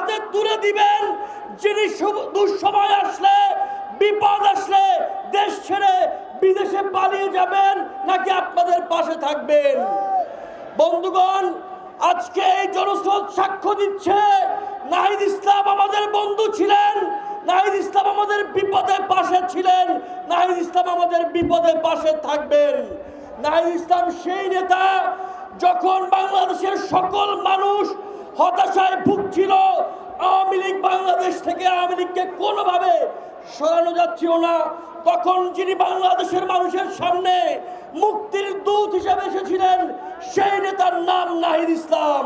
হাতে তুলে দিবেন, যিনি দুঃসময় আসলে, বিপদ আসলে দেশ ছেড়ে বিদেশে পালিয়ে যাবেন, নাকি আপনাদের পাশে থাকবেন? বন্ধুগণ, আজকে এই জনস্রোত সাক্ষ্য দিচ্ছে নাহিদ ইসলাম আমাদের বন্ধু ছিলেন, নাহিদ ইসলাম আমাদের বিপদে পাশে ছিলেন, নাহিদ ইসলাম আমাদের বিপদে পাশে থাকবেন। নাহিদ ইসলাম সেই নেতা, যখন বাংলাদেশের সকল মানুষ হতাশায় ভুগছিল, আওয়ামী লীগ বাংলাদেশ থেকে আওয়ামী লীগকে কোনোভাবে সরানো যাচ্ছিল না, তখন যিনি বাংলাদেশের মানুষের সামনে মুক্তির দূত হিসেবে এসেছিলেন, সেই নেতার নাম নাহিদ ইসলাম।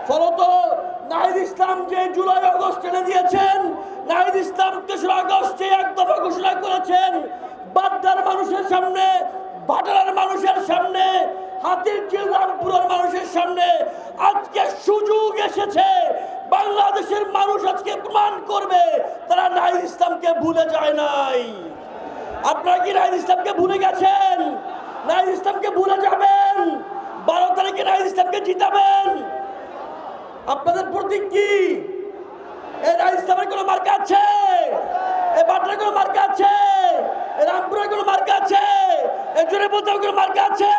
ফলত নাহিদ ইসলাম যে জুলাই আগস্ট এনে দিয়েছেন, নাহিদ ইসলাম ৩রা আগস্টে এক দফা ঘোষণা করেছেন, বাড্ডার মানুষের সামনে, ভাটারার মানুষের সামনে, হাতিরঝিল রামপুরের মানুষের সামনে আজকে সুযোগ এসেছে। বাংলাদেশের মানুষ আজকে প্রমাণ করবে তারা নাহিদ ইসলামকে ভুলে যায় নাই। আপনারা কি নাহিদ ইসলামকে ভুলে গেছেন? নাহিদ ইসলামকে ভুলে যাবেন? 12 তারিখে নাহিদ ইসলামকে জিতাবেন? আপনাদের প্রতীক কি? এই নাহিদ ইসলামের কোনো মার্কা আছে? এই বাট্টার কোনো মার্কা আছে? এই রামপুরের কোনো মার্কা আছে? এই জোরে বলতে কোনো মার্কা আছে?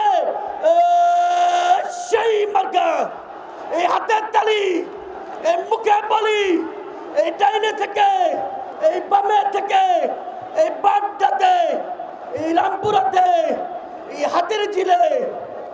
সেই মার্কা, এই হাতের তালি, এই মুখে বলি, এই ডাইনে থেকে, এই বামে থেকে, এই বাড্ডাতে, এই রামপুরাতে, এই হাতিরঝিলে